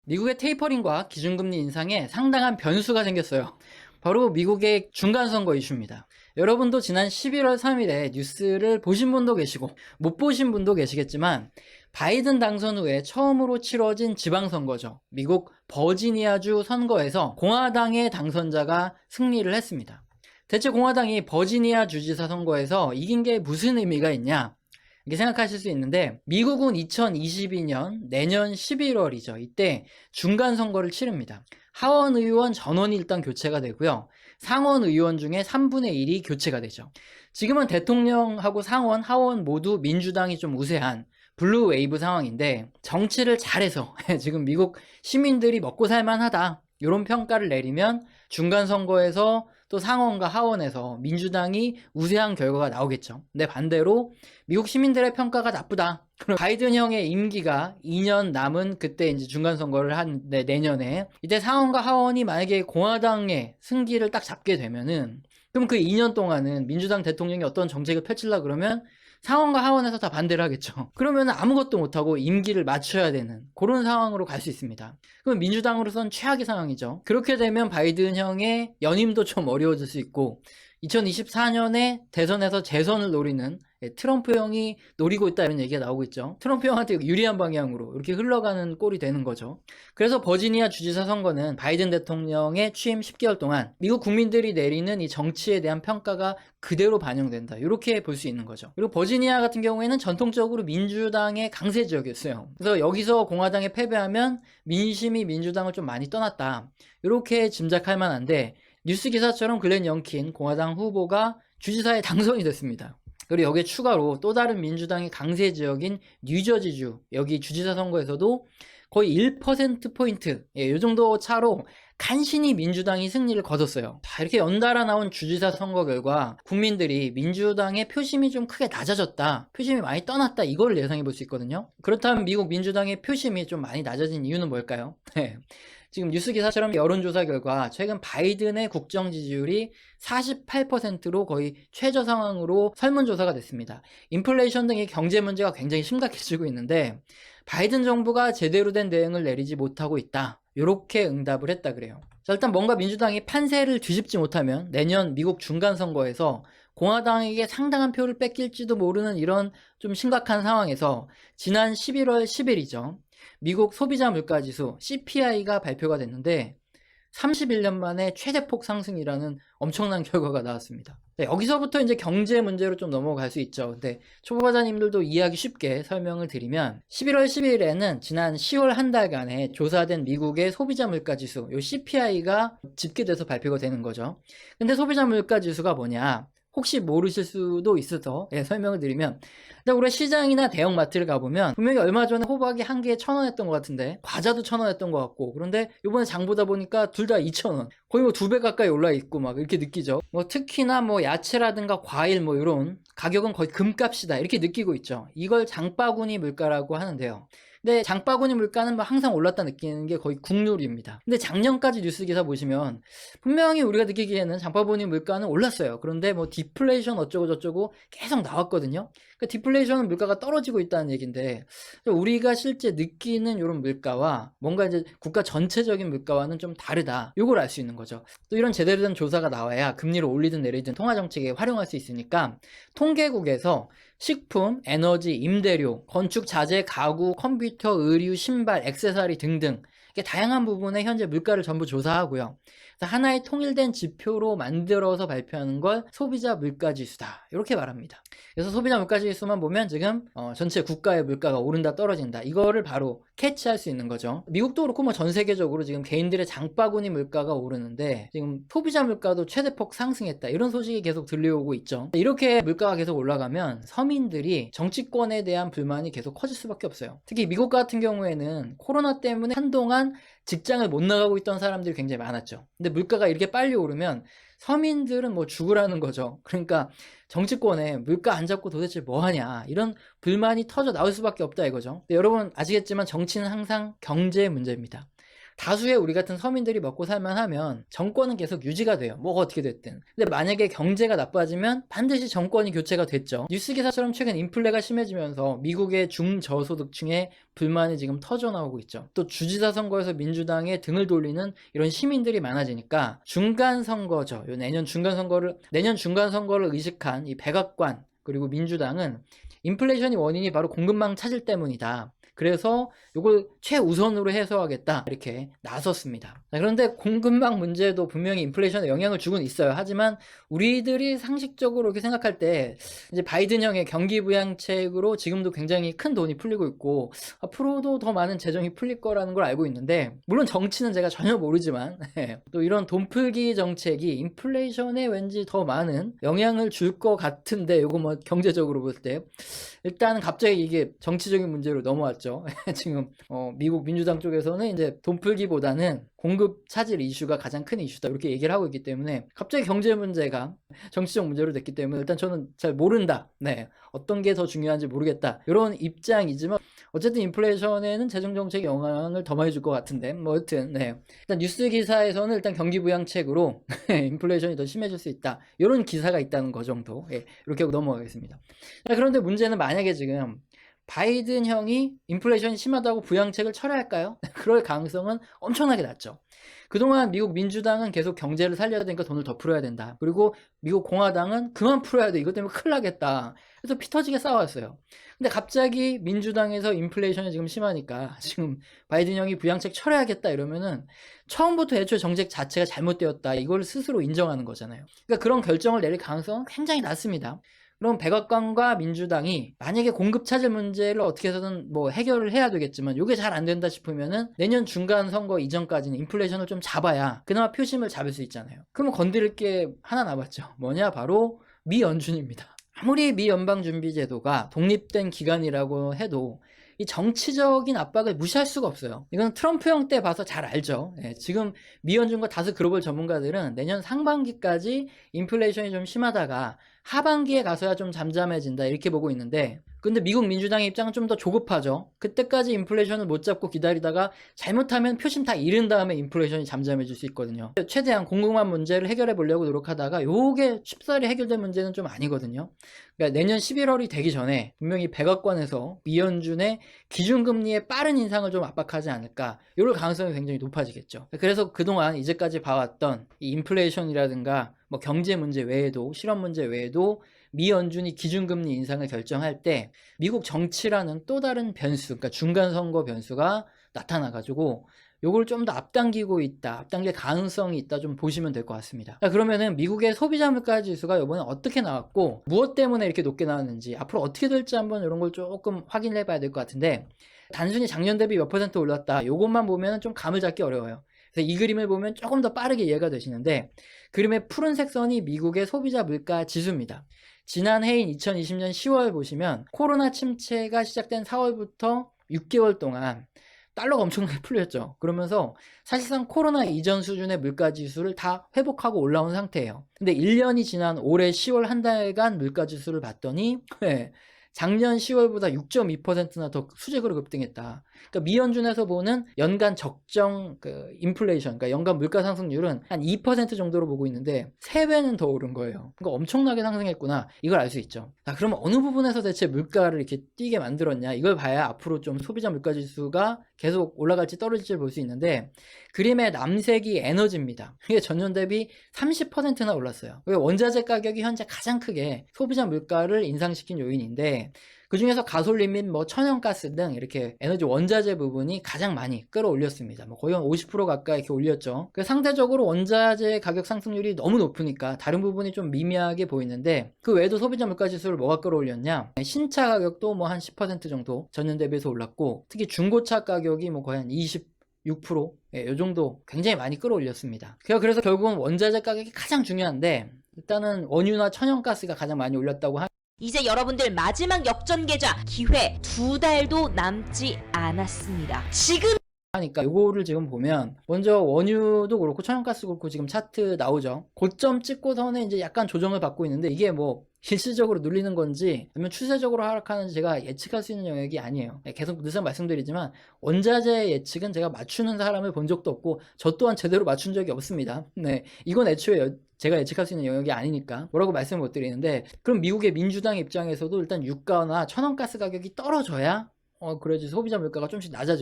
미국의 테이퍼링과 기준금리 인상에 상당한 변수가 생겼어요. 바로 미국의 중간선거 이슈입니다. 여러분도 지난 11월 3일에 뉴스를 보신 분도 계시고 못 보신 분도 계시겠지만 바이든 당선 후에 처음으로 치러진 지방선거죠. 미국 버지니아주 선거에서 공화당의 당선자가 승리를 했습니다. 대체 공화당이 버지니아 주지사 선거에서 이긴 게 무슨 의미가 있냐? 이렇게 생각하실 수 있는데, 미국은 2022년 내년 11월이죠. 이때 중간선거를 치릅니다. 하원 의원 전원이 일단 교체가 되고요. 상원 의원 중에 3분의 1이 교체가 되죠. 지금은 대통령하고 상원, 하원 모두 민주당이 좀 우세한 블루 웨이브 상황인데, 정치를 잘해서 지금 미국 시민들이 먹고 살만하다, 이런 평가를 내리면 중간선거에서 또 상원과 하원에서 민주당이 우세한 결과가 나오겠죠. 근데 반대로 미국 시민들의 평가가 나쁘다, 그럼 바이든 형의 임기가 2년 남은 그때 이제 중간선거를 한 내년에 이때 상원과 하원이 만약에 공화당의 승기를 딱 잡게 되면은, 그럼 그 2년 동안은 민주당 대통령이 어떤 정책을 펼치려고 그러면 상원과 하원에서 다 반대를 하겠죠. 그러면 아무것도 못하고 임기를 맞춰야 되는 그런 상황으로 갈 수 있습니다. 그럼 민주당으로선 최악의 상황이죠. 그렇게 되면 바이든 형의 연임도 좀 어려워질 수 있고, 2024년에 대선에서 재선을 노리는 트럼프 형이 노리고 있다, 이런 얘기가 나오고 있죠. 트럼프 형한테 유리한 방향으로 이렇게 흘러가는 꼴이 되는 거죠. 그래서 버지니아 주지사 선거는 바이든 대통령의 취임 10개월 동안 미국 국민들이 내리는 이 정치에 대한 평가가 그대로 반영된다, 이렇게 볼 수 있는 거죠. 그리고 버지니아 같은 경우에는 전통적으로 민주당의 강세 지역이었어요. 그래서 여기서 공화당에 패배하면 민심이 민주당을 좀 많이 떠났다, 이렇게 짐작할 만한데, 뉴스 기사처럼 글렌 영킨 공화당 후보가 주지사에 당선이 됐습니다. 그리고 여기에 추가로 또 다른 민주당의 강세 지역인 뉴저지주, 여기 주지사 선거에서도 거의 1%포인트, 이 정도 차로 간신히 민주당이 승리를 거뒀어요. 자, 이렇게 연달아 나온 주지사 선거 결과 국민들이 민주당의 표심이 좀 크게 낮아졌다, 표심이 많이 떠났다, 이걸 예상해 볼 수 있거든요. 그렇다면 미국 민주당의 표심이 좀 많이 낮아진 이유는 뭘까요? 지금 뉴스 기사처럼 여론조사 결과 최근 바이든의 국정 지지율이 48%로 거의 최저 상황으로 설문조사가 됐습니다. 인플레이션 등의 경제 문제가 굉장히 심각해지고 있는데 바이든 정부가 제대로 된 대응을 내리지 못하고 있다, 이렇게 응답을 했다 그래요. 자, 일단 뭔가 민주당이 판세를 뒤집지 못하면 내년 미국 중간선거에서 공화당에게 상당한 표를 뺏길지도 모르는 이런 좀 심각한 상황에서 지난 11월 10일이죠. 미국 소비자 물가지수 CPI가 발표가 됐는데 31년 만에 최대폭 상승이라는 엄청난 결과가 나왔습니다. 네, 여기서부터 이제 경제 문제로 좀 넘어갈 수 있죠. 근데 초보자님들도 이해하기 쉽게 설명을 드리면, 11월 10일에는 지난 10월 한 달간에 조사된 미국의 소비자 물가지수, 요 CPI가 집계돼서 발표가 되는 거죠. 근데 소비자 물가지수가 뭐냐, 혹시 모르실 수도 있어서 설명을 드리면, 근데 우리 시장이나 대형마트를 가보면 분명히 얼마 전에 호박이 한 개에 1,000원 했던 것 같은데 과자도 1,000원 했던 것 같고, 그런데 이번에 장 보다 보니까 둘 다 2,000원, 거의 뭐 2배 가까이 올라 있고 막 이렇게 느끼죠. 뭐 특히나 뭐 야채라든가 과일 뭐 이런 가격은 거의 금값이다, 이렇게 느끼고 있죠. 이걸 장바구니 물가라고 하는데요. 근데 장바구니 물가는 뭐 항상 올랐다 느끼는 게 거의 국룰입니다. 근데 작년까지 뉴스 기사 보시면 분명히 우리가 느끼기에는 장바구니 물가는 올랐어요. 그런데 뭐 디플레이션 어쩌고 저쩌고 계속 나왔거든요. 그러니까 디플레이션은 물가가 떨어지고 있다는 얘기인데, 우리가 실제 느끼는 이런 물가와 뭔가 이제 국가 전체적인 물가와는 좀 다르다, 이걸 알 수 있는 거죠. 또 이런 제대로 된 조사가 나와야 금리를 올리든 내리든 통화정책에 활용할 수 있으니까, 통계국에서 식품, 에너지, 임대료, 건축 자재, 가구, 컴퓨터, 의류, 신발, 액세서리 등등 이렇게 다양한 부분의 현재 물가를 전부 조사하고요. 그래서 하나의 통일된 지표로 만들어서 발표하는 걸 소비자 물가지수다, 이렇게 말합니다. 그래서 소비자 물가지수만 보면 지금 전체 국가의 물가가 오른다 떨어진다, 이거를 바로 캐치할 수 있는 거죠. 미국도 그렇고 뭐 전 세계적으로 지금 개인들의 장바구니 물가가 오르는데 지금 소비자 물가도 최대폭 상승했다, 이런 소식이 계속 들려오고 있죠. 이렇게 물가가 계속 올라가면 서민들이 정치권에 대한 불만이 계속 커질 수밖에 없어요. 특히 미국 같은 경우에는 코로나 때문에 한동안 직장을 못 나가고 있던 사람들이 굉장히 많았죠. 근데 물가가 이렇게 빨리 오르면 서민들은 뭐 죽으라는 거죠. 그러니까 정치권에 물가 안 잡고 도대체 뭐 하냐, 이런 불만이 터져 나올 수밖에 없다, 이거죠. 근데 여러분 아시겠지만 정치는 항상 경제 문제입니다. 다수의 우리 같은 서민들이 먹고 살만 하면 정권은 계속 유지가 돼요. 뭐가 어떻게 됐든. 근데 만약에 경제가 나빠지면 반드시 정권이 교체가 됐죠. 뉴스 기사처럼 최근 인플레가 심해지면서 미국의 중저소득층의 불만이 지금 터져나오고 있죠. 또 주지사 선거에서 민주당에 등을 돌리는 이런 시민들이 많아지니까 중간 선거죠. 내년 중간 선거를 의식한 이 백악관 그리고 민주당은 인플레이션이 원인이 바로 공급망 차질 때문이다. 그래서 이걸 최우선으로 해소하겠다 이렇게 나섰습니다. 그런데 공급망 문제도 분명히 인플레이션에 영향을 주고는 있어요. 하지만 우리들이 상식적으로 이렇게 생각할 때 이제 바이든형의 경기 부양책으로 지금도 굉장히 큰 돈이 풀리고 있고 앞으로도 더 많은 재정이 풀릴 거라는 걸 알고 있는데, 물론 정치는 제가 전혀 모르지만 또 이런 돈 풀기 정책이 인플레이션에 왠지 더 많은 영향을 줄 것 같은데, 이거 뭐 경제적으로 볼 때 일단 갑자기 이게 정치적인 문제로 넘어왔죠. 지금 미국 민주당 쪽에서는 이제 돈 풀기보다는 공급 차질 이슈가 가장 큰 이슈다 이렇게 얘기를 하고 있기 때문에 갑자기 경제 문제가 정치적 문제로 됐기 때문에 일단 저는 잘 모른다. 어떤 게 더 중요한지 모르겠다. 이런 입장이지만 어쨌든 인플레이션에는 재정 정책이 영향을 더 많이 줄 것 같은데 뭐 여튼 일단 뉴스 기사에서는 일단 경기 부양책으로 인플레이션이 더 심해질 수 있다. 이런 기사가 있다는 거 정도. 이렇게 하고 넘어가겠습니다. 그런데 문제는 만약에 지금 바이든 형이 인플레이션이 심하다고 부양책을 철회할까요? 그럴 가능성은 엄청나게 낮죠. 그동안 미국 민주당은 계속 경제를 살려야 되니까 돈을 더 풀어야 된다. 그리고 미국 공화당은 그만 풀어야 돼. 이것 때문에 큰일 나겠다. 그래서 피 터지게 싸웠어요. 근데 갑자기 민주당에서 인플레이션이 지금 심하니까 지금 바이든 형이 부양책 철회하겠다 이러면은 처음부터 애초에 정책 자체가 잘못되었다. 이걸 스스로 인정하는 거잖아요. 그러니까 그런 결정을 내릴 가능성은 굉장히 낮습니다. 그럼 백악관과 민주당이 만약에 공급 차질 문제를 어떻게 해서든 뭐 해결을 해야 되겠지만 이게 잘 안 된다 싶으면은 내년 중간 선거 이전까지는 인플레이션을 좀 잡아야 그나마 표심을 잡을 수 있잖아요. 그러면 건드릴 게 하나 남았죠. 뭐냐? 바로 미 연준입니다. 아무리 미 연방준비제도가 독립된 기관이라고 해도 이 정치적인 압박을 무시할 수가 없어요. 이건 트럼프 형 때 봐서 잘 알죠. 지금 미 연준과 다수 글로벌 전문가들은 내년 상반기까지 인플레이션이 좀 심하다가 하반기에 가서야 좀 잠잠해진다 이렇게 보고 있는데, 근데 미국 민주당의 입장은 좀 더 조급하죠. 그때까지 인플레이션을 못 잡고 기다리다가 잘못하면 표심 다 잃은 다음에 인플레이션이 잠잠해질 수 있거든요. 최대한 공급망 문제를 해결해 보려고 노력하다가 요게 쉽사리 해결될 문제는 좀 아니거든요. 그러니까 내년 11월이 되기 전에 분명히 백악관에서 미연준의 기준금리의 빠른 인상을 좀 압박하지 않을까, 이럴 가능성이 굉장히 높아지겠죠. 그래서 그동안 이제까지 봐왔던 이 인플레이션이라든가 뭐 경제 문제 외에도, 실업 문제 외에도 미 연준이 기준금리 인상을 결정할 때 미국 정치라는 또 다른 변수, 그러니까 중간선거 변수가 나타나가지고 요걸 좀 더 앞당길 가능성이 있다 좀 보시면 될 것 같습니다. 자, 그러면은 미국의 소비자 물가 지수가 이번에 어떻게 나왔고 무엇 때문에 이렇게 높게 나왔는지, 앞으로 어떻게 될지 한번 이런 걸 조금 확인해 봐야 될 것 같은데, 단순히 작년 대비 몇 % 올랐다 요것만 보면 좀 감을 잡기 어려워요. 그래서 이 그림을 보면 조금 더 빠르게 이해가 되시는데, 그림의 푸른색 선이 미국의 소비자 물가 지수입니다. 지난 해인 2020년 10월 보시면 코로나 침체가 시작된 4월부터 6개월 동안 달러가 엄청나게 풀렸죠. 그러면서 사실상 코로나 이전 수준의 물가 지수를 다 회복하고 올라온 상태예요. 근데 1년이 지난 올해 10월 한 달간 물가 지수를 봤더니 작년 10월보다 6.2%나 더 수직으로 급등했다. 그러니까 미연준에서 보는 연간 적정 인플레이션, 그러니까 연간 물가 상승률은 한 2% 정도로 보고 있는데 3배는 더 오른 거예요. 그러니까 엄청나게 상승했구나. 이걸 알 수 있죠. 자, 그러면 어느 부분에서 대체 물가를 이렇게 뛰게 만들었냐? 이걸 봐야 앞으로 좀 소비자 물가 지수가 계속 올라갈지 떨어질지 볼 수 있는데, 그림의 남색이 에너지입니다. 이게 전년 대비 30%나 올랐어요. 원자재 가격이 현재 가장 크게 소비자 물가를 인상시킨 요인인데, 그 중에서 가솔린 및 뭐 천연가스 등 이렇게 에너지 원자재 부분이 가장 많이 끌어올렸습니다. 뭐 거의 한 50% 가까이 이렇게 올렸죠. 상대적으로 원자재 가격 상승률이 너무 높으니까 다른 부분이 좀 미미하게 보이는데, 그 외에도 소비자 물가 지수를 뭐가 끌어올렸냐? 신차 가격도 뭐 한 10% 정도 전년 대비해서 올랐고, 특히 중고차 가격이 뭐 거의 한 6%, 이 정도 굉장히 많이 끌어올렸습니다. 그래서 결국은 원자재 가격이 가장 중요한데, 일단은 원유나 천연가스가 가장 많이 올랐다고 이제 여러분들 마지막 역전 계좌 기회 2달도 남지 않았습니다. 지금 하니까 요거를 지금 보면 먼저 원유도 그렇고 천연가스도 그렇고 지금 차트 나오죠. 고점 찍고서는 이제 약간 조정을 받고 있는데, 이게 뭐 일시적으로 눌리는 건지 아니면 추세적으로 하락하는지 제가 예측할 수 있는 영역이 아니에요. 계속 늘상 말씀드리지만 원자재 예측은 제가 맞추는 사람을 본 적도 없고 저 또한 제대로 맞춘 적이 없습니다. 네, 이건 애초에 제가 예측할 수 있는 영역이 아니니까 뭐라고 말씀을 못 드리는데, 그럼 미국의 민주당 입장에서도 일단 유가나 천연가스 가격이 떨어져야 그래야지 소비자 물가가 좀씩 낮아지고